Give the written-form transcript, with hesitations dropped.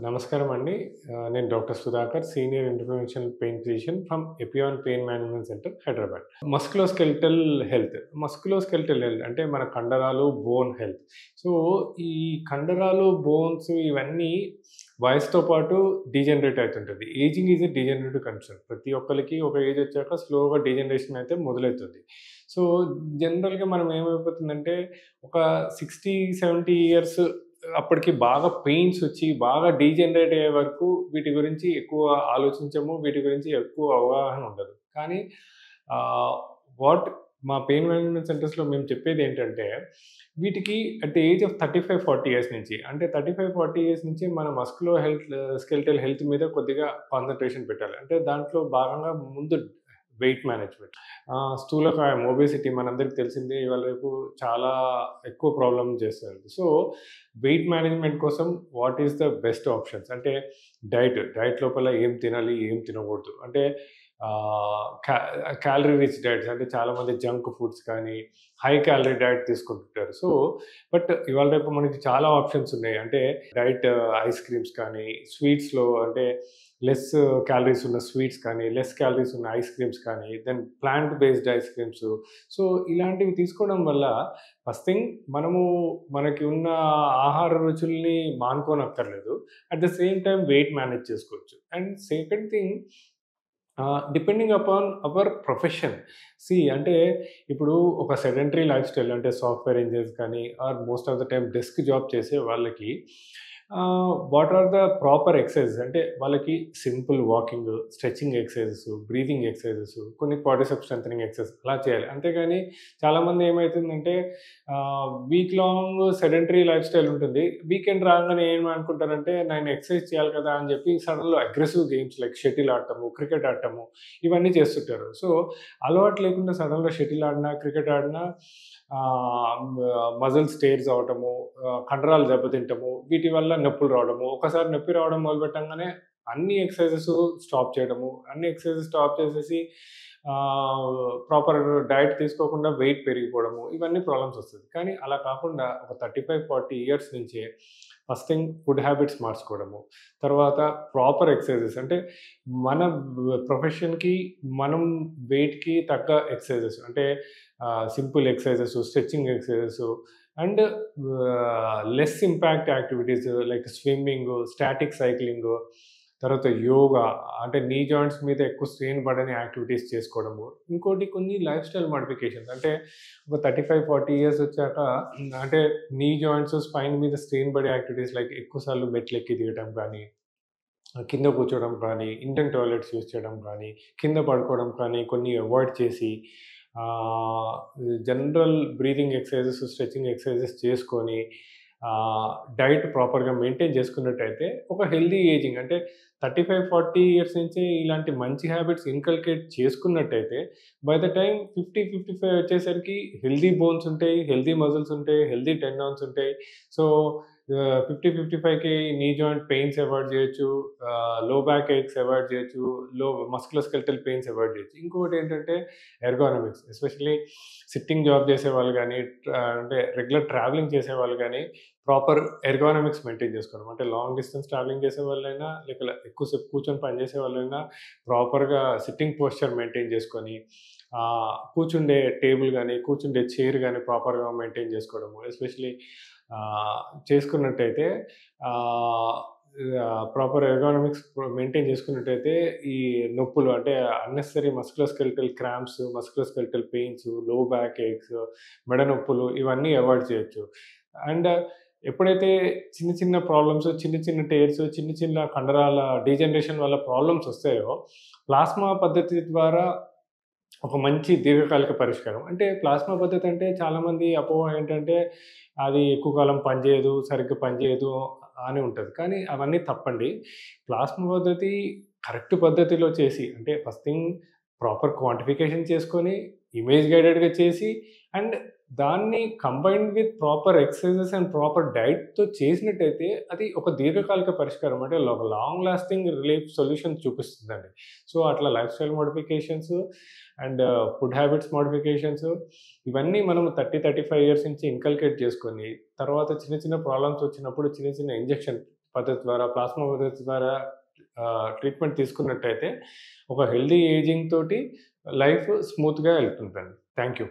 నమస్కారం అండి. నేను doctor Sudhakar, senior interventional pain physician from Epione pain management centre, Hyderabad. Musculoskeletal health. Musculoskeletal health అంటే మన కండరాలు, బోన్ హెల్త్. సో, ఈ కండరాలు, బోన్స్ ఇవన్నీ వయసుతో పాటు డీజనరేట్ అయితుంటది. Ageing is a degenerative concern. ప్రతి ఒక్కళ్ళకి ఒక ఏజ్ వచ్చాక స్లోగా డీజనరేషన్ అయితే మొదలైతుంది. సో, జనరల్‌గా మనం ఏమైపోతుందంటే ఒక 60, 70 ఇయర్స్ అప్పటికి బాగా పెయిన్స్ వచ్చి, బాగా డీజనరేట్ అయ్యే వరకు వీటి గురించి ఎక్కువ ఆలోచించము. వీటి గురించి ఎక్కువ అవగాహన ఉండదు. కానీ ఆహ్, వాట్ మా పెయిన్ మేనేజ్మెంట్ సెంటర్స్‌లో మేము చెప్పేదేంటంటే, వీటికి at the age of 35, 40 years నుంచి అంటే 35, 40 ఇయర్స్ నుంచి మన స్కెలిటల్ హెల్త్ మీద కొద్దిగా కాన్సంట్రేషన్ పెట్టాలి. అంటే దాంట్లో భాగంగా ముందు వెయిట్ మేనేజ్‌మెంట్. స్థూలకాయం, ఒబెసిటీ మనందరికి తెలిసిందే ఇవాళ రేపు చాలా ఎక్కువ ప్రాబ్లమ్ చేస్తుంది. సో, వెయిట్ మేనేజ్‌మెంట్ కోసం what is the best options అంటే డైట్ లోపల ఏం తినాలి, ఏం తినకూడదు. అంటే ఆహ్, క్యా క్యాలరీ రిచ్ డైట్స్ అంటే చాలామంది జంక్ ఫుడ్స్ కానీ, హై క్యాలరీ డైట్ తీసుకుంటుంటారు. సో, బట్ ఇవాళ రేపు మనకి చాలా ఆప్షన్స్ ఉన్నాయి. అంటే డైట్ ఐస్ క్రీమ్స్ కానీ, స్వీట్స్‌లో అంటే లెస్ క్యాలరీస్ ఉన్న స్వీట్స్ కానీ, లెస్ క్యాలరీస్ ఉన్న ఐస్ క్రీమ్స్ కానీ, then plant based ice creams. So, ఇలాంటివి తీసుకోవడం వల్ల ఫస్ట్ థింగ్ మనకి ఉన్న ఆహార రుచుల్ని మానుకోనక్కర్లేదు. At the same time weight manage చేసుకోవచ్చు. And second thing depending upon our profession. అంటే ఇప్పుడు ఒక సెడెంటరీ లైఫ్ స్టైల్ అంటే సాఫ్ట్‌వేర్ ఇంజినీర్స్ కానీ are most of the time desk job చేసే వాళ్ళకి what are the proper exercises అంటే వాళ్ళకి simple walking, stretching exercises, breathing exercises, కొన్ని క్వాడ్రిసెప్స్ స్ట్రెంథెనింగ్ ఎక్సర్‌సైజ్ అలా చేయాలి. అంతేగాని చాలామంది ఏమైతుందంటే week long sedentary life style ఉంటుంది. వీకెండ్ రాంగానే ఏమనుకుంటారంటే నేను ఎక్సర్‌సైజ్ చేయాలి కదా అని చెప్పి సడెన్‌గా అగ్రెసివ్ గేమ్స్ లైక్ షటిల్ ఆడటము, క్రికెట్ ఆడటము ఇవన్నీ చేస్తుంటారు. సో, అలవాటు లేకుండా సడెన్‌గా షటిల్ ఆడినా, క్రికెట్ ఆడినా మజిల్స్ టేర్స్ అవ్వటము, కండరాలు దెబ్బతింటము, వీటి వల్ల నొప్పులు రావడము. ఒకసారి నొప్పి రావడం మొదలుపెట్టంగానే అన్ని ఎక్సర్‌సైజెస్ స్టాప్ చేయడము. అన్ని ఎక్సర్‌సైజెస్ స్టాప్ చేసేసి ప్రాపర్ డైట్ తీసుకోకుండా వెయిట్ పెరిగిపోవడము. ఇవన్నీ ప్రాబ్లమ్స్ వస్తది. కానీ అలా కాకుండా ఒక 35, 40 ఇయర్స్ నుంచే ఫస్ట్ థింగ్ ఫుడ్ హ్యాబిట్స్ మార్చుకోవడము. తర్వాత ప్రాపర్ ఎక్సర్‌సైజెస్ అంటే మన ప్రొఫెషన్‌కి, మనం వెయిట్‌కి తగ్గ ఎక్సర్‌సైజెస్ అంటే simple exercises, stretching exercises and less impact activities like swimming, static cycling, తర్వాత యోగా అంటే నీ జాయింట్స్ మీద ఎక్కువ స్ట్రెయిన్ పడని యాక్టివిటీస్ చేసుకోవడము. ఇంకోటి కొన్ని లైఫ్ స్టైల్ మోడిఫికేషన్స్ అంటే ఒక 35, 40 ఇయర్స్ వచ్చాక అంటే నీ జాయింట్స్, స్పైన్ మీద స్ట్రెయిన్ పడే యాక్టివిటీస్ లైక్ ఎక్కువ సార్లు మెట్లెక్కి దిగటం కానీ, కింద కూర్చోవడం కానీ, ఇండియన్ టాయిలెట్స్ యూజ్ చేయడం కానీ, కింద పడుకోవడం కానీ కొన్ని అవాయిడ్ చేసి ఆహ్, general breathing exercises, stretching exercises చేసుకొని డైట్ ప్రాపర్‌గా మెయింటైన్ చేసుకున్నట్టయితే ఒక హెల్తీ ఏజింగ్ అంటే 35, 40 ఇయర్స్ నుంచే ఇలాంటి మంచి హ్యాబిట్స్ ఇన్కల్కేట్ చేసుకున్నట్టయితే బై ద టైమ్ 50, 55 వచ్చేసరికి హెల్తీ బోన్స్ ఉంటాయి, హెల్తీ మజిల్స్ ఉంటాయి, హెల్తీ టెండాన్స్ ఉంటాయి. సో, 50, 55కి నీ జాయింట్ పెయిన్స్ అవాయిడ్ చేయొచ్చు. లో బ్యాక్ ఏక్స్ అవాయిడ్ చేయొచ్చు. మస్కులోస్కెలిటల్ పెయిన్స్ అవాయిడ్ చేయొచ్చు. ఇంకొకటేంటంటే ఎర్గోనామిక్స్ ఎస్పెషల్లీ సిట్టింగ్ జాబ్ చేసేవాళ్ళు గానీ, అంటే రెగ్యులర్ ట్రావెలింగ్ చేసేవాళ్ళు గానీ, ప్రాపర్ ఎర్గోనామిక్స్ మెయింటైన్ చేసుకోవడం. అంటే లాంగ్ డిస్టెన్స్ ట్రావెలింగ్ చేసేవాళ్ళైనా, లేక ఎక్కువసేపు కూర్చొని పని చేసేవాళ్ళైనా ప్రాపర్‌గా సిట్టింగ్ పోస్చర్ మెయింటైన్ చేసుకొని, కూర్చుండే టేబుల్ గానీ, కూర్చుండే చైర్ గానీ ప్రాపర్‌గా మెయింటైన్ చేసుకోవడము. ఎస్పెషల్లీ ఆహ్, చేసుకున్నట్టయితే ఆహ్, ప్రాపర్ ఎర్గోనామిక్స్ మెయింటైన్ చేసుకున్నట్టయితే ఈ నొప్పులు అంటే unnecessary musculoskeletal cramps, musculoskeletal pains, లో బ్యాక్ ఏక్స్, మెడ నొప్పులు ఇవన్నీ అవాయిడ్ చేయొచ్చు. అండ్ ఎప్పుడైతే చిన్న చిన్న ప్రాబ్లమ్స్, చిన్న చిన్న టేర్స్, చిన్న చిన్న కండరాల డీజనరేషన్ వల్ల ప్రాబ్లమ్స్ వస్తాయో, ప్లాస్మా పద్ధతి ద్వారా ఒక మంచి దీర్ఘకాలిక పరిష్కారం. అంటే ప్లాస్మా పద్ధతి అంటే చాలామంది అపోహ ఏంటంటే, అది ఎక్కువ కాలం పనిచేయదు, సరిగ్గా పనిచేయదు అని ఉంటది. కానీ అవన్నీ తప్పండి. ప్లాస్మా పద్ధతి కరెక్ట్ పద్ధతిలో చేసి అంటే ఫస్ట్ థింగ్ ప్రాపర్ క్వాంటిఫికేషన్ చేసుకొని, ఇమేజ్ గైడెడ్‌గా చేసి అండ్ దాన్ని combined with proper exercises and proper డైట్‌తో చేసినట్టయితే అది ఒక దీర్ఘకాలిక పరిష్కారం. అంటే ఒక లాంగ్ లాస్టింగ్ రిలీఫ్ సొల్యూషన్ చూపిస్తుందండి. సో, అట్లా life style modifications and food habits modifications ఇవన్నీ మనం 30, 35 ఇయర్స్ నుంచి ఇన్కల్కేట్ చేసుకొని, తర్వాత చిన్న చిన్న ప్రాబ్లమ్స్ వచ్చినప్పుడు చిన్న చిన్న ఇంజెక్షన్ పద్ధతి ద్వారా, ప్లాస్మా పద్ధతి ద్వారా ట్రీట్మెంట్ తీసుకున్నట్టయితే ఒక హెల్తీ ఏజింగ్ తోటి లైఫ్ స్మూత్‌గా వెళ్తుందండి. Thank you.